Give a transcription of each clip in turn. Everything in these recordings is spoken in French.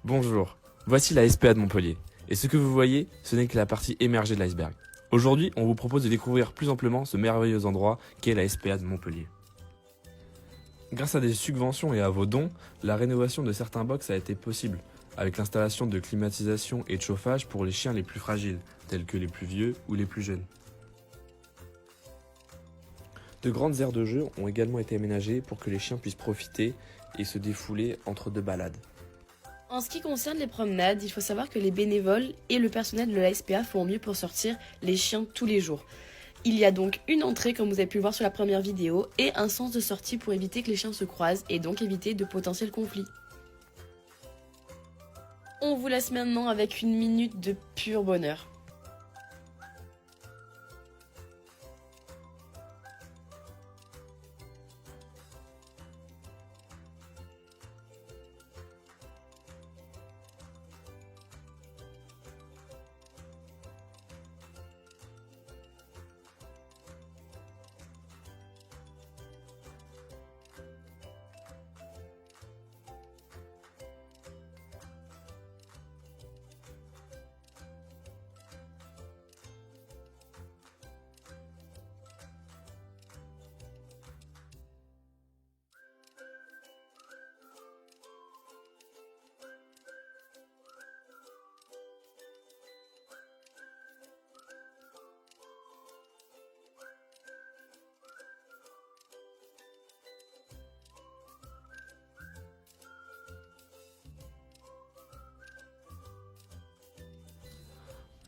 Bonjour, voici la SPA de Montpellier. Et ce que vous voyez, ce n'est que la partie émergée de l'iceberg. Aujourd'hui, on vous propose de découvrir plus amplement ce merveilleux endroit qu'est la SPA de Montpellier. Grâce à des subventions et à vos dons, la rénovation de certains box a été possible, avec l'installation de climatisation et de chauffage pour les chiens les plus fragiles, tels que les plus vieux ou les plus jeunes. De grandes aires de jeu ont également été aménagées pour que les chiens puissent profiter et se défouler entre deux balades. En ce qui concerne les promenades, il faut savoir que les bénévoles et le personnel de la SPA font au mieux pour sortir les chiens tous les jours. Il y a donc une entrée, comme vous avez pu le voir sur la première vidéo, et un sens de sortie pour éviter que les chiens se croisent et donc éviter de potentiels conflits. On vous laisse maintenant avec une minute de pur bonheur.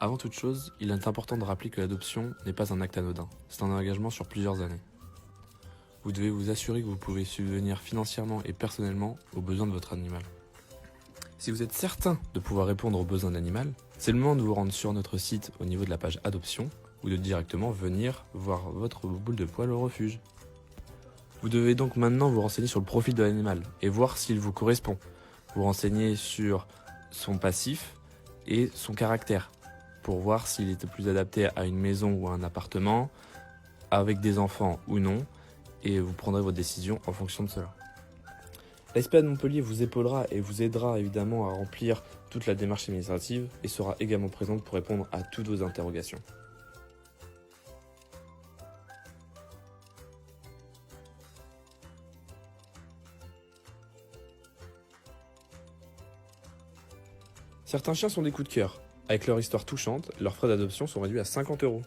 Avant toute chose, il est important de rappeler que l'adoption n'est pas un acte anodin, c'est un engagement sur plusieurs années. Vous devez vous assurer que vous pouvez subvenir financièrement et personnellement aux besoins de votre animal. Si vous êtes certain de pouvoir répondre aux besoins de l'animal, c'est le moment de vous rendre sur notre site au niveau de la page adoption ou de directement venir voir votre boule de poil au refuge. Vous devez donc maintenant vous renseigner sur le profil de l'animal et voir s'il vous correspond. Vous renseigner sur son passif et son caractère, pour voir s'il est plus adapté à une maison ou à un appartement, avec des enfants ou non, et vous prendrez votre décision en fonction de cela. La SPA de Montpellier vous épaulera et vous aidera évidemment à remplir toute la démarche administrative et sera également présente pour répondre à toutes vos interrogations. Certains chiens sont des coups de cœur. Avec leur histoire touchante, leurs frais d'adoption sont réduits à 50 €.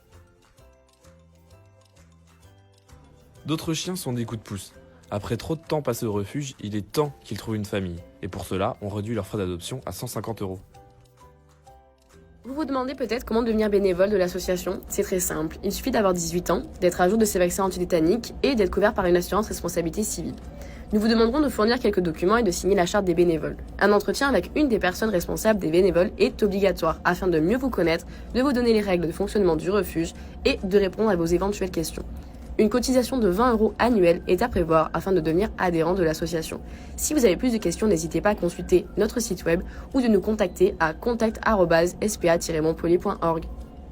D'autres chiens sont des coups de pouce. Après trop de temps passé au refuge, il est temps qu'ils trouvent une famille. Et pour cela, on réduit leurs frais d'adoption à 150 €. Vous vous demandez peut-être comment devenir bénévole de l'association. C'est très simple, il suffit d'avoir 18 ans, d'être à jour de ses vaccins antitétaniques et d'être couvert par une assurance responsabilité civile. Nous vous demanderons de fournir quelques documents et de signer la charte des bénévoles. Un entretien avec une des personnes responsables des bénévoles est obligatoire afin de mieux vous connaître, de vous donner les règles de fonctionnement du refuge et de répondre à vos éventuelles questions. Une cotisation de 20 € annuelle est à prévoir afin de devenir adhérent de l'association. Si vous avez plus de questions, n'hésitez pas à consulter notre site web ou de nous contacter à contact@spa-montpellier.org.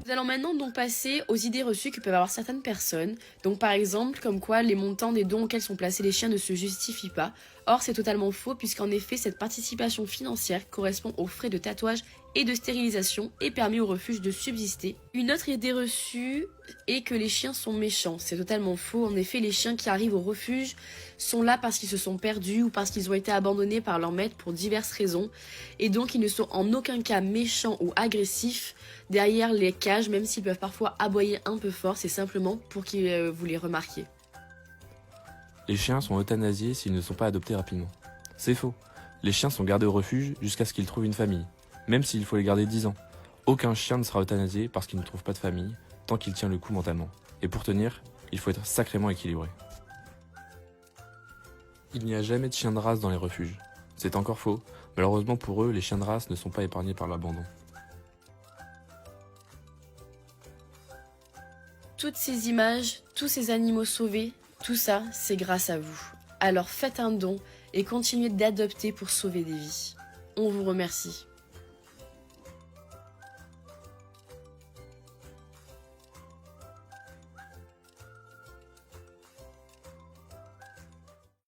Nous allons maintenant donc passer aux idées reçues que peuvent avoir certaines personnes. Donc par exemple, comme quoi les montants des dons auxquels sont placés les chiens ne se justifient pas. Or c'est totalement faux puisqu'en effet cette participation financière correspond aux frais de tatouage et de stérilisation et permet au refuge de subsister. Une autre idée reçue est que les chiens sont méchants. C'est totalement faux. En effet, les chiens qui arrivent au refuge sont là parce qu'ils se sont perdus ou parce qu'ils ont été abandonnés par leur maître pour diverses raisons. Et donc ils ne sont en aucun cas méchants ou agressifs derrière les cages, même s'ils peuvent parfois aboyer un peu fort. C'est simplement pour que vous les remarquiez. Les chiens sont euthanasiés s'ils ne sont pas adoptés rapidement. C'est faux. Les chiens sont gardés au refuge jusqu'à ce qu'ils trouvent une famille, même s'il faut les garder 10 ans. Aucun chien ne sera euthanasié parce qu'il ne trouve pas de famille, tant qu'il tient le coup mentalement. Et pour tenir, il faut être sacrément équilibré. Il n'y a jamais de chiens de race dans les refuges. C'est encore faux. Malheureusement pour eux, les chiens de race ne sont pas épargnés par l'abandon. Toutes ces images, tous ces animaux sauvés, tout ça, c'est grâce à vous. Alors faites un don et continuez d'adopter pour sauver des vies. On vous remercie.